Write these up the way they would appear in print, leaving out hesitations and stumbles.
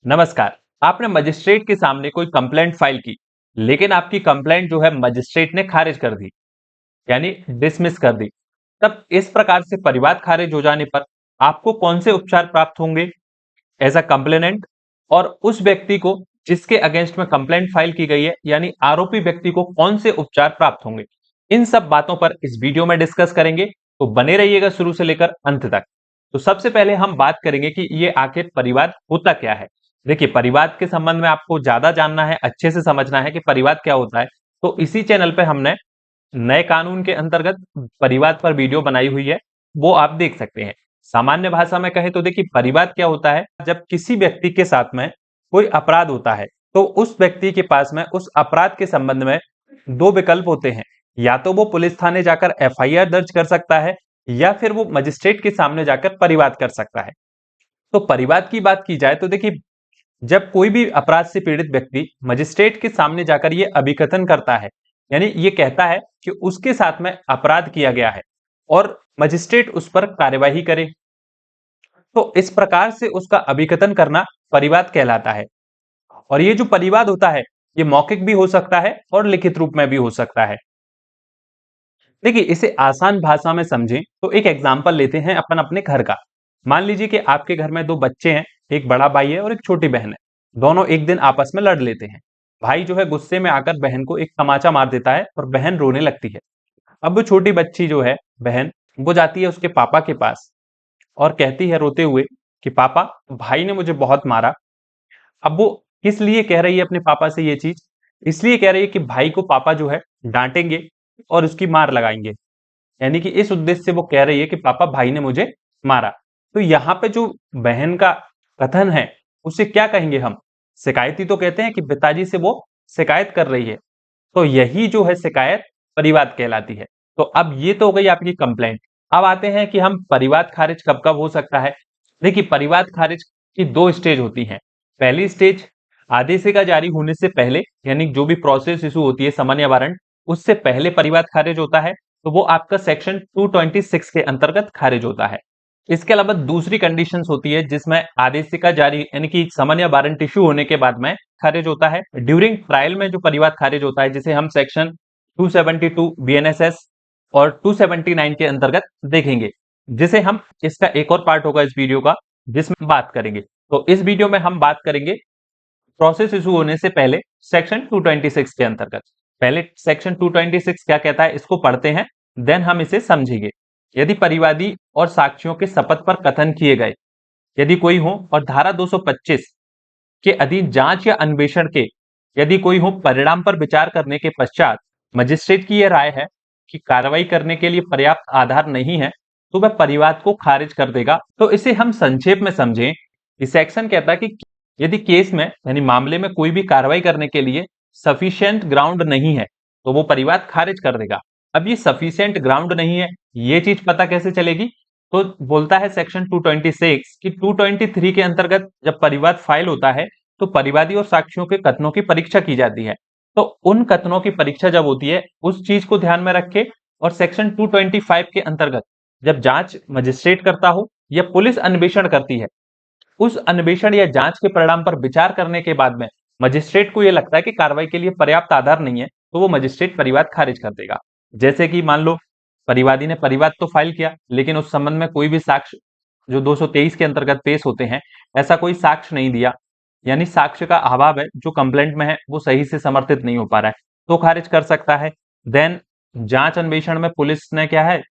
नमस्कार। आपने मजिस्ट्रेट के सामने कोई कंप्लेंट फाइल की, लेकिन आपकी कंप्लेंट जो है मजिस्ट्रेट ने खारिज कर दी, यानी डिसमिस कर दी। तब इस प्रकार से परिवाद खारिज हो जाने पर आपको कौन से उपचार प्राप्त होंगे एज अ कंप्लेनेंट, और उस व्यक्ति को जिसके अगेंस्ट में कंप्लेंट फाइल की गई है यानी आरोपी व्यक्ति को कौन से उपचार प्राप्त होंगे। इन सब बातों पर इस वीडियो में डिस्कस करेंगे, तो बने रहिएगा शुरू से लेकर अंत तक। तो सबसे पहले हम बात करेंगे कि ये आखिर परिवाद होता क्या है। देखिए, परिवाद के संबंध में आपको ज्यादा जानना है, अच्छे से समझना है कि परिवाद क्या होता है, तो इसी चैनल पे हमने नए कानून के अंतर्गत परिवाद पर वीडियो बनाई हुई है, वो आप देख सकते हैं। सामान्य भाषा में कहें तो देखिए, परिवाद क्या होता है, जब किसी व्यक्ति के साथ में कोई अपराध होता है तो उस व्यक्ति के पास में उस अपराध के संबंध में दो विकल्प होते हैं। या तो वो पुलिस थाने जाकर एफआईआर दर्ज कर सकता है, या फिर वो मजिस्ट्रेट के सामने जाकर परिवाद कर सकता है। तो परिवाद की बात की जाए तो देखिए, जब कोई भी अपराध से पीड़ित व्यक्ति मजिस्ट्रेट के सामने जाकर ये अभिकथन करता है, यानी ये कहता है कि उसके साथ में अपराध किया गया है और मजिस्ट्रेट उस पर कार्यवाही करे, तो इस प्रकार से उसका अभिकथन करना परिवाद कहलाता है। और ये जो परिवाद होता है, ये मौखिक भी हो सकता है और लिखित रूप में भी हो सकता है। देखिए, इसे आसान भाषा में समझें तो एक एग्जाम्पल लेते हैं अपन अपने घर का। मान लीजिए कि आपके घर में दो बच्चे हैं, एक बड़ा भाई है और एक छोटी बहन है। दोनों एक दिन आपस में लड़ लेते हैं। भाई जो है गुस्से में आकर बहन को एक तमाचा मार देता है और बहन रोने लगती है। अब वो छोटी बच्ची जो है, बहन, वो जाती है उसके पापा के पास और कहती है रोते हुए कि पापा, भाई ने मुझे बहुत मारा। अब वो किस लिए कह रही है अपने पापा से ये चीज? इसलिए कह रही है कि भाई को पापा जो है डांटेंगे और उसकी मार लगाएंगे, यानी कि इस उद्देश्य से वो कह रही है कि पापा, भाई ने मुझे मारा। तो यहाँ पे जो बहन का कथन है, उसे क्या कहेंगे हम? शिकायती तो कहते हैं कि पिताजी से वो शिकायत कर रही है। तो यही जो है शिकायत परिवाद कहलाती है। तो अब ये तो हो गई आपकी कंप्लेंट। अब आते हैं कि हम परिवाद खारिज कब कब हो सकता है। देखिए, परिवाद खारिज की दो स्टेज होती हैं। पहली स्टेज, आदेशिका जारी होने से पहले, यानी जो भी प्रोसेस इशू होती है, समन या वारंट, उससे पहले परिवाद खारिज होता है, तो वो आपका सेक्शन 226 के अंतर्गत खारिज होता है। इसके अलावा दूसरी कंडीशंस होती है जिसमें आदेशिका जारी यानी कि समन या वारंट इशू होने के बाद में खारिज होता है। ड्यूरिंग ट्रायल में जो परिवाद खारिज होता है, जिसे हम सेक्शन 272 बीएनएसएस और 279 के अंतर्गत देखेंगे, जिसे हम, इसका एक और पार्ट होगा इस वीडियो का जिसमें बात करेंगे। तो इस वीडियो में हम बात करेंगे प्रोसेस इशू होने से पहले सेक्शन 226 के अंतर्गत। पहले सेक्शन 226 क्या कहता है, इसको पढ़ते हैं, देन हम इसे समझेंगे। यदि परिवादी और साक्ष्यों के शपथ पर कथन किए गए यदि कोई हो, और धारा 225 के अधीन जांच या अन्वेषण के यदि कोई हो, परिणाम पर विचार करने के पश्चात मजिस्ट्रेट की यह राय है कि कार्रवाई करने के लिए पर्याप्त आधार नहीं है, तो वह परिवाद को खारिज कर देगा। तो इसे हम संक्षेप में समझें। इस सेक्शन कहता है कि यदि केस में यानी मामले में कोई भी कार्रवाई करने के लिए सफिशिएंट ग्राउंड नहीं है, तो वो परिवाद खारिज कर देगा। अब ये सफिशिएंट ग्राउंड नहीं है, ये चीज पता कैसे चलेगी? तो बोलता है सेक्शन 226 कि 223 के अंतर्गत जब परिवाद फाइल होता है, तो परिवादी और साक्ष्यों के कथनों की परीक्षा की जाती है। तो उन कथनों की परीक्षा जब होती है, उस चीज को ध्यान में रखे। और सेक्शन 225 के अंतर्गत जब जांच मजिस्ट्रेट करता हो या पुलिस अन्वेषण करती है, उस अन्वेषण या जांच के परिणाम पर विचार करने के बाद में मजिस्ट्रेट को यह लगता है कि कार्रवाई के लिए पर्याप्त आधार नहीं है, तो वो मजिस्ट्रेट परिवाद खारिज कर देगा। जैसे कि मान लो परिवादी ने परिवाद तो फाइल किया, लेकिन उस संबंध में कोई भी साक्ष्य जो 223 के अंतर्गत पेश होते हैं, ऐसा कोई साक्ष्य नहीं दिया, यानी साक्ष्य का अभाव है, जो कंप्लेंट में है वो सही से समर्थित नहीं हो पा रहा है, तो खारिज कर सकता है। देन जांच अन्वेषण में पुलिस ने क्या है,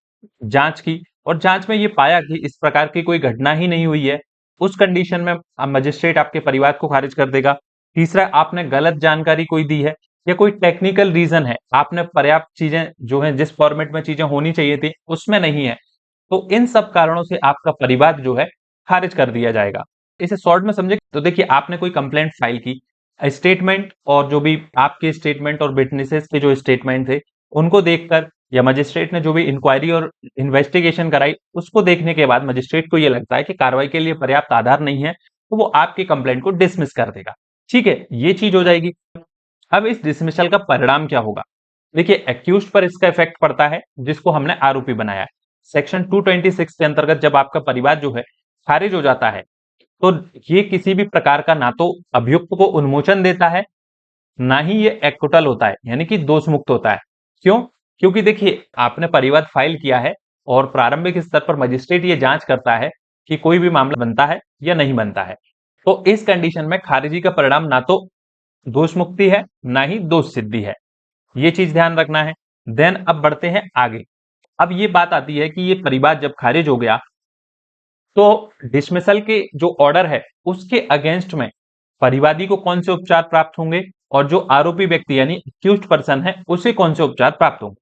जांच की, और जांच में ये पाया कि इस प्रकार की कोई घटना ही नहीं हुई है, उस कंडीशन में मजिस्ट्रेट आपके परिवाद को खारिज कर देगा। तीसरा, आपने गलत जानकारी कोई दी है या कोई टेक्निकल रीजन है, आपने पर्याप्त चीजें जो है जिस फॉर्मेट में चीजें होनी चाहिए थी उसमें नहीं है, तो इन सब कारणों से आपका परिवाद जो है खारिज कर दिया जाएगा। इसे शॉर्ट में समझे तो देखिए, आपने कोई कंप्लेंट फाइल की, स्टेटमेंट और जो भी आपके स्टेटमेंट और विटनेसेस के जो स्टेटमेंट थे, उनको देखकर या मजिस्ट्रेट ने जो भी इंक्वायरी और इन्वेस्टिगेशन कराई, उसको देखने के बाद मजिस्ट्रेट को यह लगता है कि कार्रवाई के लिए पर्याप्त आधार नहीं है, तो वो आपकी कंप्लेंट को डिसमिस कर देगा। ठीक है, ये चीज हो जाएगी। अब इस डिसमिसल का परिणाम क्या होगा? देखिए, एक्यूज्ड पर इसका इफेक्ट पड़ता है, जिसको हमने आरोपी बनाया है। सेक्शन 226 के अंतर्गत जब आपका परिवाद जो है खारिज हो जाता है, तो ये किसी भी प्रकार का ना तो अभियुक्त को उन्मोचन देता है, ना ही ये एक्विटल होता है, यानी कि दोष मुक्त होता है। क्यों? क्योंकि देखिए, आपने परिवाद फाइल किया है और प्रारंभिक स्तर पर मजिस्ट्रेट ये जांच करता है कि कोई भी मामला बनता है या नहीं बनता है। तो इस कंडीशन में खारिजी का परिणाम ना तो दोष मुक्ति है, ना ही दोष सिद्धि है। ये चीज ध्यान रखना है। देन अब बढ़ते हैं आगे। अब ये बात आती है कि ये परिवाद जब खारिज हो गया, तो डिसमिसल के जो ऑर्डर है उसके अगेंस्ट में परिवादी को कौन से उपचार प्राप्त होंगे और जो आरोपी व्यक्ति यानी अक्यूज्ड पर्सन है उसे कौन से उपचार प्राप्त होंगे।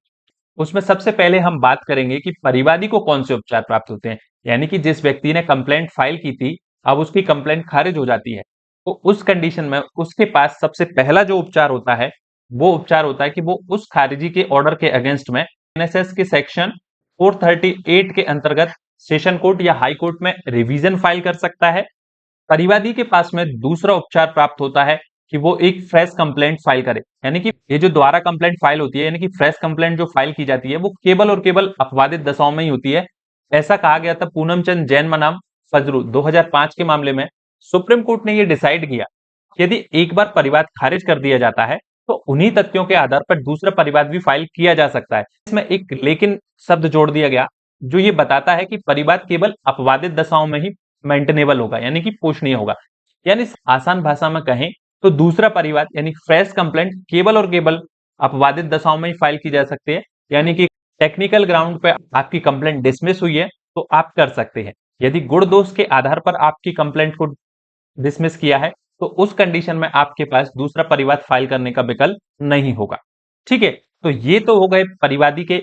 उसमें सबसे पहले हम बात करेंगे कि परिवादी को कौन से उपचार प्राप्त होते हैं, यानी कि जिस व्यक्ति ने कंप्लेंट फाइल की थी, अब उसकी कंप्लेंट खारिज हो जाती है, तो उस कंडीशन में उसके पास सबसे पहला जो उपचार होता है वो उपचार होता है कि वो उस खारिजी के ऑर्डर के अगेंस्ट में एनएसएस के सेक्शन 438 के अंतर्गत सेशन कोर्ट या हाई कोर्ट में रिवीजन फाइल कर सकता है। परिवादी के पास में दूसरा उपचार प्राप्त होता है कि वो एक फ्रेश कंप्लेंट फाइल करे, यानी कि ये जो दोबारा कंप्लेंट फाइल होती है, यानी कि फ्रेश कंप्लेंट जो फाइल की जाती है वो केवल और केवल अपवादित दशाओं में ही होती है। ऐसा कहा गया था पूनम चंद जैन बनाम फजरू 2005 के मामले में। सुप्रीम कोर्ट ने ये डिसाइड किया कि यदि एक बार परिवाद खारिज कर दिया जाता है तो उन्हीं तथ्यों के आधार पर दूसरा परिवाद भी फाइल किया जा सकता है। इसमें एक लेकिन शब्द जोड़ दिया गया जो ये बताता है कि परिवाद केवल अपवादित दशाओं में ही मेंटेनेबल होगा, यानी कि पोषणीय होगा। यानी आसान भाषा में कहें तो दूसरा परिवाद यानी फ्रेश कंप्लेंट केवल और केवल अपवादित दशाओं में ही फाइल की जा सकती है, यानी कि टेक्निकल ग्राउंड पे आपकी कंप्लेंट डिसमिस हुई है तो आप कर सकते हैं। यदि गुण दोष के आधार पर आपकी कंप्लेंट को डिसमिस किया है तो उस कंडीशन में आपके पास दूसरा परिवाद फाइल करने का विकल्प नहीं होगा। ठीक है, तो ये तो हो गए परिवादी के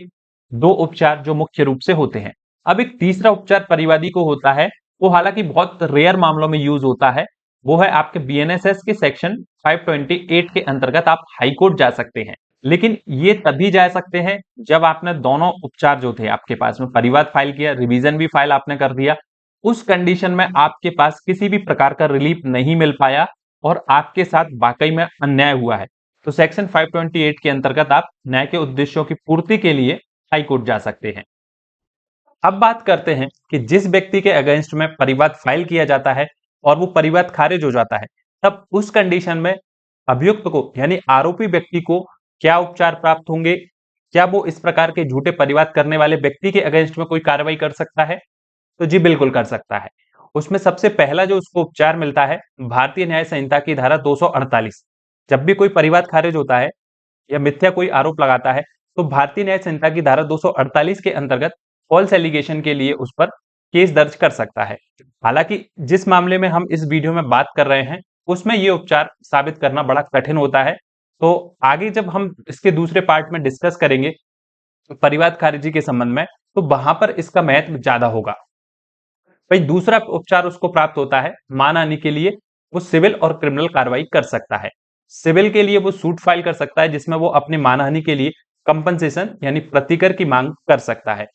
दो उपचार जो मुख्य रूप से होते हैं। अब एक तीसरा उपचार परिवादी को होता है, वो हालांकि बहुत रेयर मामलों में यूज होता है। वो है आपके बीएनएसएस के सेक्शन 528 के अंतर्गत आप हाई कोर्ट जा सकते हैं। लेकिन ये तभी जा सकते हैं जब आपने दोनों उपचार जो थे आपके पास में परिवाद फाइल किया, रिवीजन भी फाइल आपने कर दिया, उस कंडीशन में आपके पास किसी भी प्रकार का रिलीफ नहीं मिल पाया और आपके साथ वाकई में अन्याय हुआ है, तो सेक्शन 528 के अंतर्गत आप न्याय के उद्देश्यों की पूर्ति के लिए हाई कोर्ट जा सकते हैं। अब बात करते हैं कि जिस व्यक्ति के अगेंस्ट में परिवाद फाइल किया जाता है और वो परिवाद खारिज हो जाता है, तब उस कंडीशन में अभियुक्त को यानी आरोपी व्यक्ति को क्या उपचार प्राप्त होंगे। क्या वो इस प्रकार के झूठे परिवाद करने वाले व्यक्ति के अगेंस्ट में कोई कार्रवाई कर सकता है? तो जी बिल्कुल कर सकता है। उसमें सबसे पहला जो उसको उपचार मिलता है भारतीय न्याय संहिता की धारा 248। जब भी कोई परिवाद खारिज होता है या मिथ्या कोई आरोप लगाता है तो भारतीय न्याय संहिता की धारा 248 के अंतर्गत फॉल्स एलिगेशन के लिए उस पर केस दर्ज कर सकता है। हालांकि जिस मामले में हम इस वीडियो में बात कर रहे हैं उसमें ये उपचार साबित करना बड़ा कठिन होता है। तो आगे जब हम इसके दूसरे पार्ट में डिस्कस करेंगे परिवाद खारिजी के संबंध में, तो वहां पर इसका महत्व ज्यादा होगा। भाई दूसरा उपचार उसको प्राप्त होता है मानहानि के लिए वो सिविल और क्रिमिनल कार्रवाई कर सकता है। सिविल के लिए वो सूट फाइल कर सकता है जिसमें वो अपनी मानहानि के लिए कंपनसेशन यानी प्रतिकर की मांग कर सकता है।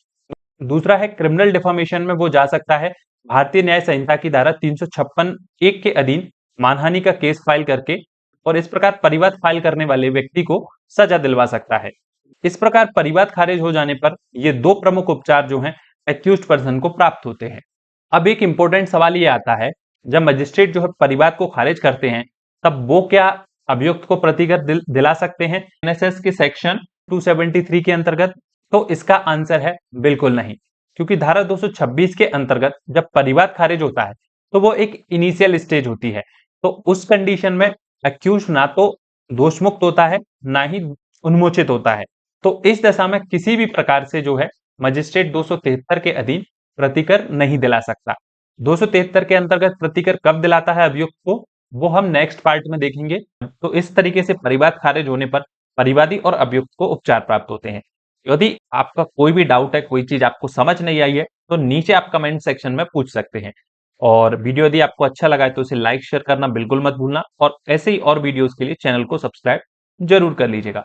दूसरा है क्रिमिनल डिफॉर्मेशन में वो जा सकता है भारतीय न्याय संहिता की धारा 356(1) के अधीन मानहानि का केस फाइल करके और इस प्रकार परिवाद फाइल करने वाले व्यक्ति को सजा दिलवा सकता है। इस प्रकार परिवाद खारिज हो जाने पर ये दो प्रमुख उपचार जो हैं एक्यूज्ड पर्सन को प्राप्त होते हैं। अब एक इंपॉर्टेंट सवाल ये आता है, जब मजिस्ट्रेट जो है परिवाद को खारिज करते हैं तब वो क्या अभियुक्त को प्रतिकर दिला सकते हैं एनएसएस के सेक्शन 273 के अंतर्गत? तो इसका आंसर है बिल्कुल नहीं, क्योंकि धारा 226 के अंतर्गत जब परिवाद खारिज होता है तो वो एक इनिशियल स्टेज होती है। तो उस कंडीशन में अक्यूज ना तो दोषमुक्त होता है ना ही उन्मोचित होता है। तो इस दशा में किसी भी प्रकार से जो है मजिस्ट्रेट 273 के अधीन प्रतिकर नहीं दिला सकता। 273 के अंतर्गत प्रतिकर कब दिलाता है अभियुक्त को, वो हम नेक्स्ट पार्ट में देखेंगे। तो इस तरीके से परिवाद खारिज होने पर परिवादी और अभियुक्त को उपचार प्राप्त होते हैं। यदि आपका कोई भी डाउट है, कोई चीज आपको समझ नहीं आई है, तो नीचे आप कमेंट सेक्शन में पूछ सकते हैं। और वीडियो यदि आपको अच्छा लगा है तो इसे लाइक शेयर करना बिल्कुल मत भूलना और ऐसे ही और वीडियोस के लिए चैनल को सब्सक्राइब जरूर कर लीजिएगा।